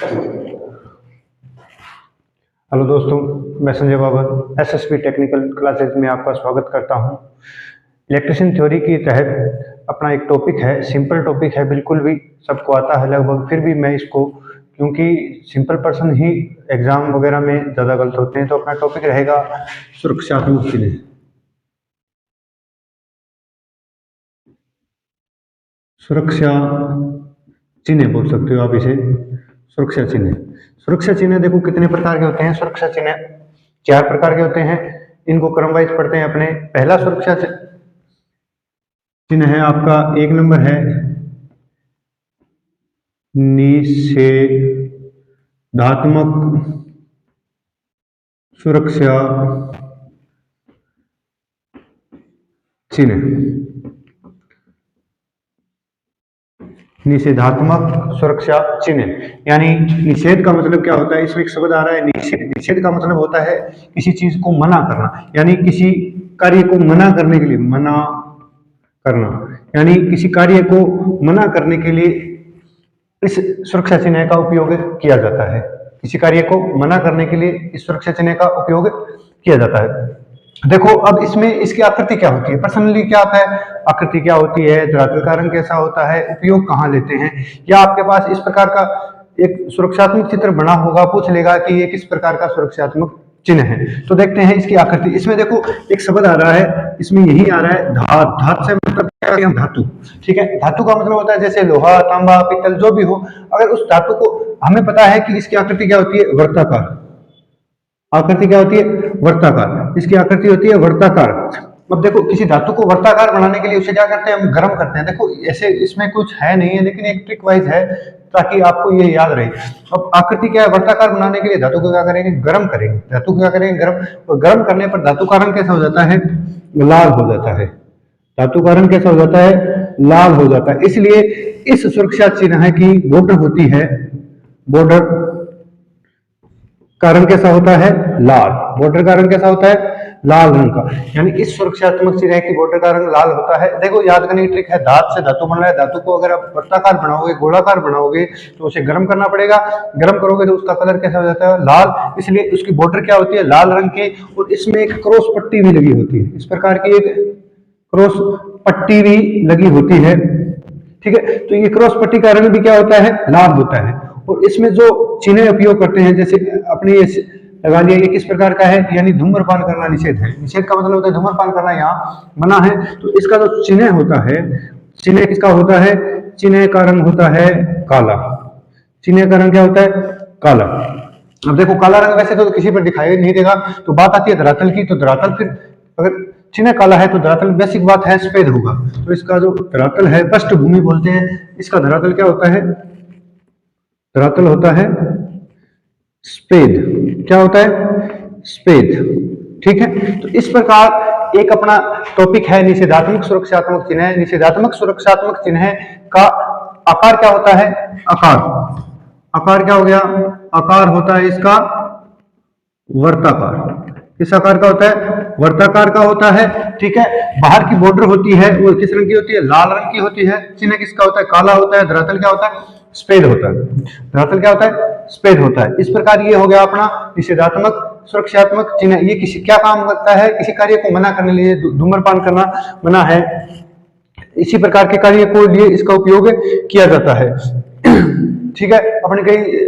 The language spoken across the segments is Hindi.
हेलो दोस्तों, मैं Sanjay Babar SSP technical classes में आपका स्वागत करता हूं। इलेक्ट्रिशियन थ्योरी के तहत अपना एक टॉपिक है, सिंपल टॉपिक है, बिल्कुल भी सबको आता है लगभग, फिर भी मैं इसको, क्योंकि सिंपल पर्सन ही एग्जाम वगैरह में ज़्यादा गलत होते हैं, तो अपना टॉपिक रहेगा सुरक्षात्मक चिन्ह। सुरक्षा चिन्ह बोल सकते हो आप इसे, सुरक्षा चिन्ह। सुरक्षा चिन्ह देखो कितने प्रकार के होते हैं। सुरक्षा चिन्ह 4 प्रकार के होते हैं। इनको क्रम वाइज पढ़ते हैं अपने। पहला सुरक्षा चिन्ह है आपका, 1 नंबर है निषेधात्मक सुरक्षा चिन्ह। निषेधात्मक सुरक्षा चिन्ह यानी निषेध का मतलब क्या होता है, इसमें एक शब्द आ रहा है निषेध। निषेध का मतलब होता है किसी चीज को मना करना, यानी किसी कार्य को मना करने के लिए, मना करना, यानी किसी कार्य को मना करने के लिए इस सुरक्षा चिन्ह का उपयोग किया जाता है। किसी कार्य को मना करने के लिए इस सुरक्षा चिन्ह का उपयोग किया जाता है। देखो अब इसमें इसकी आकृति क्या होती है, पर्सनली क्या आता है, आकृति क्या होती है, धरातल का रंग कैसा होता है, उपयोग कहाँ लेते हैं, या आपके पास इस प्रकार का एक सुरक्षात्मक चित्र बना होगा, पूछ लेगा कि ये किस प्रकार का सुरक्षात्मक चिन्ह है। तो देखते हैं इसकी आकृति। इसमें देखो एक शब्द आ रहा है, इसमें यही आ रहा है धात। धात से मतलब क्या है, धातु। ठीक है, धातु का मतलब होता है जैसे लोहा, तांबा, पीतल, जो भी हो। अगर उस धातु को, हमें पता है कि इसकी आकृति क्या होती है, वर्ताकार। आकृति क्या होती है, वर्ताकार। इसकी आकृति होती है वर्ताकार। अब देखो किसी धातु को वर्ताकार बनाने के लिए उसे क्या करते हैं, हम गर्म करते हैं। देखो ऐसे इसमें कुछ है नहीं है, लेकिन एक ट्रिक वाइज है ताकि आपको ये याद रहे। अब आकृति क्या है, वर्ताकार बनाने के लिए धातु को क्या करेंगे, गर्म करेंगे। धातु को क्या करेंगे, गर्म। और गर्म करने पर धातु का रंग कैसा हो जाता है, लाल हो जाता है। धातु का रंग कैसा हो जाता है, लाल हो जाता है। इसलिए इस सुरक्षा चिन्ह की बॉर्डर होती है, बॉर्डर का रंग कैसा होता है, लाल। बॉर्डर का रंग कैसा होता है, लाल रंग का। यानी इस सुरक्षात्मक चिन्ह की बॉर्डर का रंग लाल होता है। देखो याद करने की ट्रिक है, धात से धातु बन रहा है। धातु को अगर आप वृत्ताकार बनाओगे, गोलाकार बनाओगे, तो उसे गर्म करना पड़ेगा। गर्म करोगे तो उसका कलर कैसा हो जाता है, लाल। इसलिए उसकी बॉर्डर क्या होती है, लाल रंग की। और इसमें एक क्रॉस पट्टी भी लगी होती है, इस प्रकार की एक क्रॉस पट्टी भी लगी होती है। ठीक है, तो ये क्रॉस पट्टी का रंग भी क्या होता है, लाल होता है। और इसमें जो चिन्ह उपयोग करते हैं, जैसे अपने ये लगा लिया, ये किस प्रकार का है, यानी धूम्रपान करना निषेध है। निषेध का मतलब होता है धूम्रपान करना यहाँ मना है। तो इसका जो चिन्ह होता है, चिन्ह किसका होता है, चिन्ह का रंग होता है काला। चिन्ह का रंग क्या होता है, काला। अब देखो काला रंग वैसे तो किसी पर दिखाई नहीं देगा। तो बात आती है धरातल की। तो धरातल फिर अगर चिन्ह काला है तो धरातल बेसिक बात है सफेद होगा। तो इसका जो धरातल है, पृष्ठभूमि बोलते हैं, इसका धरातल क्या होता है, धरातल होता है सफेद। क्या होता है, सफेद। ठीक है, तो इस प्रकार एक अपना टॉपिक है निषेधात्मक सुरक्षात्मक चिन्ह। निषेधात्मक सुरक्षात्मक चिन्ह का आकार क्या होता है, आकार। आकार क्या हो गया, आकार होता है इसका वर्ताकार। किस आकार का होता है, वर्ताकार का होता है। ठीक है, बाहर की बॉर्डर होती है वो किस रंग की होती है, लाल रंग की होती है। चिन्ह किसका होता है, काला होता है। धरातल क्या होता है, सफेद होता है। धरातल क्या होता है, सफेद होता है। इस प्रकार ये हो गया अपना निषेधात्मक सुरक्षात्मक चिन्ह। ये किसी क्या काम करता है, किसी कार्य को मना करने के लिए, धूम्रपान करना मना है, इसी प्रकार के कार्य को लिए इसका उपयोग किया जाता है। ठीक है,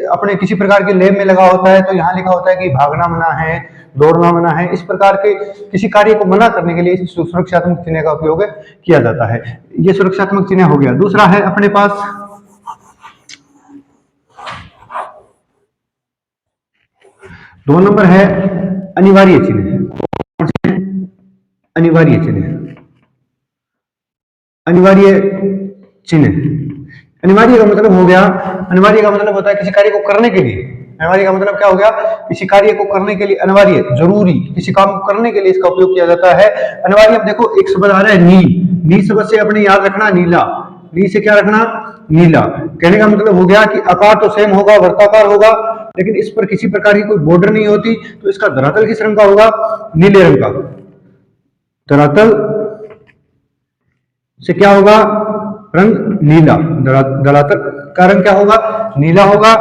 अपने किसी प्रकार के लैब में लगा होता है, तो यहाँ लिखा होता है कि भागना मना है, दौड़ना मना है। इस प्रकार के किसी कार्य को मना करने के लिए सुरक्षात्मक चिन्ह का उपयोग किया जाता है। ये सुरक्षात्मक चिन्ह हो गया। दूसरा है अपने पास 2 नंबर है अनिवार्य चिन्ह। अनिवार्य चिन्ह, अनिवार्य चिन्ह। अनिवार्य का मतलब हो गया, अनिवार्य का मतलब होता है किसी कार्य को करने के लिए। अनिवार्य का मतलब क्या हो गया, किसी कार्य को करने के लिए, अनिवार्य, जरूरी, किसी काम को करने के लिए इसका उपयोग किया जाता है। अनिवार्य। अब देखो एक शब्द आ रहा है नी। नी शब्द से अपने याद रखना नीला। नी से क्या रखना, नीला। कहने का मतलब हो गया कि आकार तो सेम होगा, वर्ताकार होगा, लेकिन इस पर किसी प्रकार की कोई बॉर्डर नहीं होती। तो इसका धरातल किस रंग का होगा, नीले रंग का। धरातल से क्या होगा, रंग नीला। धरातल का रंग क्या होगा, नीला होगा।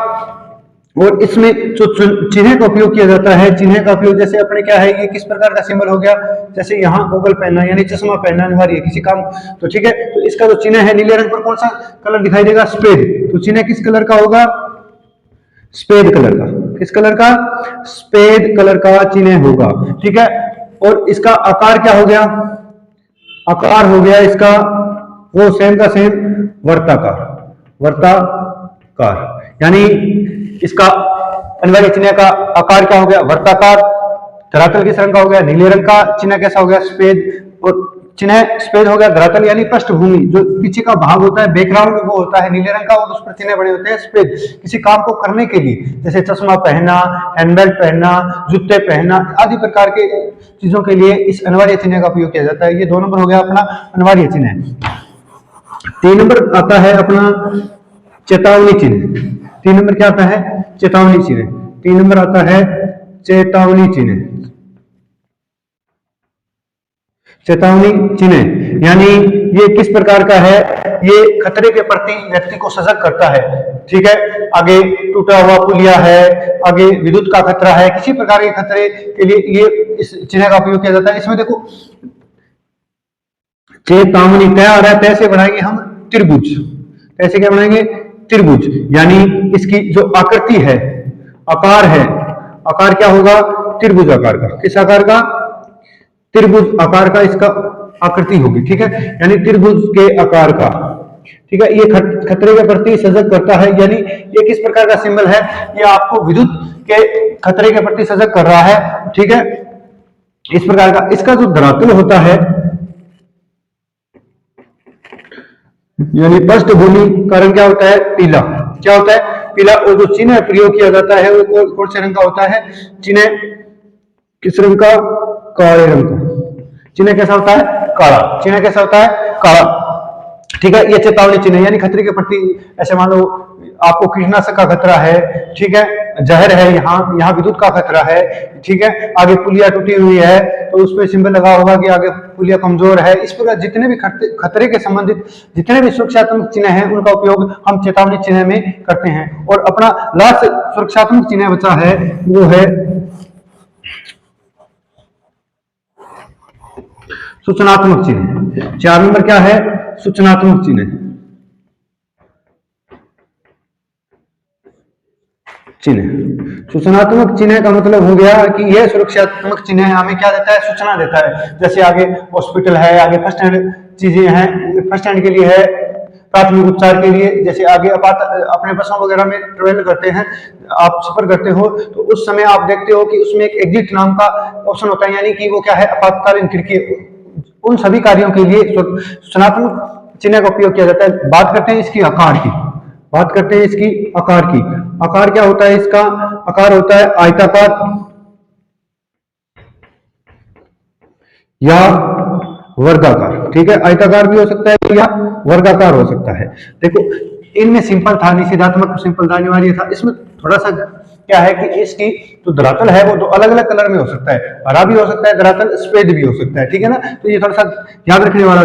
और इसमें जो चिन्ह का उपयोग किया जाता है, चिन्ह का उपयोग जैसे अपने क्या है, ये किस प्रकार का सिंबल हो गया, जैसे यहाँ गूगल पहनना यानी चश्मा पहनना अनिवार्य है किसी काम, तो ठीक है, तो इसका जो चिन्ह है नीले रंग पर कौन सा कलर दिखाई देगा, सफेद, तो चिन्ह किस कलर का होगा, सफेद कलर का, किस कलर का, सफेद कलर का चिन्ह होगा, ठीक है। और इसका आकार क्या हो गया, आकार हो गया इसका वो सेम का सेम वर्ताकार, वर्ताकार, यानी इसका अनिवार्य चिन्ह का आकार क्या हो गया, वर्ताकार, धरातल किस रंग का हो गया, नीले रंग का, चिन्ह कैसा हो गया, सफेद, और चिन्ह सफेद हो गया, धरातल यानी पृष्ठभूमि जो पीछे का भाग होता है, बैकग्राउंड वो होता है नीले रंग का, और उस पर चिन्ह बड़े होते हैं सफेद, किसी काम को करने के लिए, जैसे चश्मा पहनना, हैंडबेल्ट पहनना, जूते पहनना आदि प्रकार के चीजों के लिए इस अनिवार्य चिन्ह का उपयोग किया जाता है। ये 2 नंबर हो गया अपना अनिवार्य चिन्ह। 3 नंबर आता है अपना चेतावनी चिन्ह। 3 नंबर क्या आता है, चेतावनी चिन्ह। 3 नंबर आता है चेतावनी चिन्ह। चेतावनी चिन्ह यानी ये किस प्रकार का है, ये खतरे के प्रति व्यक्ति को सजग करता है, ठीक है, आगे टूटा हुआ पुलिया है, आगे विद्युत का खतरा है, किसी प्रकार के खतरे के लिए ये इस चिन्ह का उपयोग किया जाता है। इसमें देखो चेतावनी तय आ रहा है, तय से बनाएंगे हम त्रिभुज, कैसे क्या बनाएंगे, त्रिभुज, यानी इसकी जो आकृति है, आकार है, आकार क्या होगा, त्रिभुज आकार का, किस आकार का, त्रिभुज आकार का इसका आकृति होगी, ठीक है, यानी त्रिभुज के आकार का, ठीक है। ये खतरे के प्रति सजग करता है, यानी ये किस प्रकार का सिंबल है, ये आपको विद्युत के खतरे के प्रति सजग कर रहा है, ठीक है, इस प्रकार का। इसका जो धरातल होता है यानी पृष्ठभूमि का रंग क्या होता है, पीला, क्या होता है, पीला, और जो चिन्ह प्रयोग किया जाता है वो कौन से रंग का होता है, चिन्ह किस रंग का, काले रंग का, चिन्ह कैसा होता है, काला, चिन्ह कैसा होता है, काला, ठीक है। ये चेतावनी चिन्ह यानी खतरे के प्रति, ऐसे मान लो आपको कीटनाशक का खतरा है, ठीक है, जहर है, यहाँ विद्युत का खतरा है, ठीक है, आगे पुलिया टूटी हुई है तो उस पर सिंबल लगा होगा कि आगे पुलिया कमजोर है। इस प्रकार जितने भी खतरे के संबंधित जितने भी सुरक्षात्मक चिन्ह हैं उनका उपयोग हम चेतावनी चिन्ह में करते हैं। और अपना लास्ट सुरक्षात्मक चिन्ह बचा है वो है सूचनात्मक चिन्ह। 4 नंबर क्या है, सूचनात्मक चिन्ह। सूचनात्मक चिन्ह का मतलब हो गया कि यह सुरक्षात्मक चिन्ह हमें क्या देता है, सूचना देता है। जैसे आगे हॉस्पिटल है, आगे फर्स्ट एड चीजें हैं, फर्स्ट एड के लिए है, प्राथमिक उपचार के लिए, जैसे आगे अपने बसों वगैरह में ट्रेवल करते हैं, आप सफर करते हो तो उस समय आप देखते हो कि उसमें एक एग्जिट नाम का ऑप्शन होता है, यानी कि वो क्या है, आपातकालीन खिड़की। उन सभी कार्यों के लिए सूचनात्मक चिन्ह का उपयोग किया जाता है। बात करते हैं इसकी आकार की, बात करते हैं इसकी आकार की। आकार क्या होता है, इसका आकार होता है आयताकार या वर्गाकार, ठीक है, आयताकार भी हो सकता है या वर्गाकार हो सकता है। देखो इनमें सिंपल था, निषेधात्मक सिंपल था, अनिवार्य था। इसमें थोड़ा सा क्या है कि इसकी जो धरातल है वो 2 अलग अलग कलर में हो सकता है, हरा भी हो सकता है धरातल, सफेद भी हो सकता है, ठीक है ना। तो ये थोड़ा सा याद रखने वाला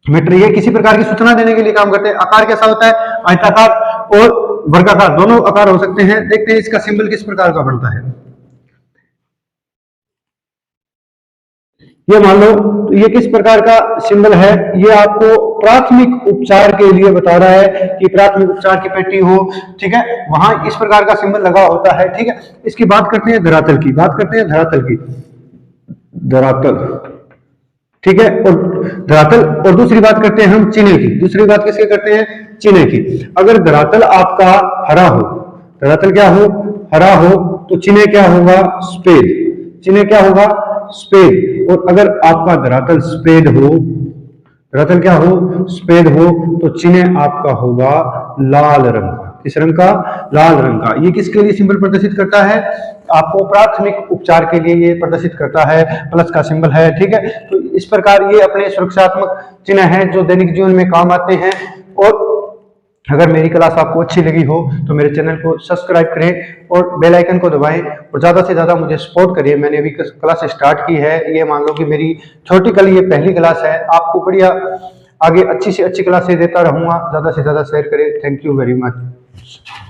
मैटर, ये किसी प्रकार की सूचना देने के लिए काम करते हैं। आकार कैसा होता है, आयताकार और वर्गाकार दोनों आकार हो सकते हैं। देखते हैं इसका सिंबल किस प्रकार का बनता है। ये मान लो ये किस प्रकार का सिंबल है, ये आपको प्राथमिक उपचार के लिए बता रहा है कि प्राथमिक उपचार की पेटी हो, ठीक है, वहां इस प्रकार का सिंबल लगा होता है, ठीक है। इसकी बात करते हैं धरातल की, बात करते हैं धरातल की, धरातल, ठीक है, और धरातल, और दूसरी बात करते हैं हम चिन्ह की। दूसरी बात किसकी करते हैं, चिन्ह की। अगर धरातल आपका हरा हो, धरातल क्या हो, हरा हो, तो चिन्ह क्या होगा, सफेद, चिन्ह क्या होगा, सफेद। और अगर आपका धरातल सफेद हो, धरातल क्या हो, सफेद हो, तो चिन्ह आपका होगा लाल रंग का। किस रंग का, लाल रंग का। ये किसके लिए सिंबल प्रदर्शित करता है, आपको प्राथमिक उपचार के लिए ये प्रदर्शित करता है, प्लस का सिंबल है, ठीक है। तो इस प्रकार ये अपने सुरक्षात्मक चिन्ह हैं जो दैनिक जीवन में काम आते हैं। और अगर मेरी क्लास आपको अच्छी लगी हो तो मेरे चैनल को सब्सक्राइब करें और बेल आइकन को दबाएं और ज़्यादा से ज़्यादा मुझे सपोर्ट करिए। मैंने अभी क्लास स्टार्ट की है, ये मान लो कि मेरी थ्योरेटिकल ये पहली क्लास है। आपको बढ़िया आगे अच्छी से अच्छी क्लासेस देता रहूँगा, ज़्यादा से ज़्यादा शेयर करें। Thank you very much.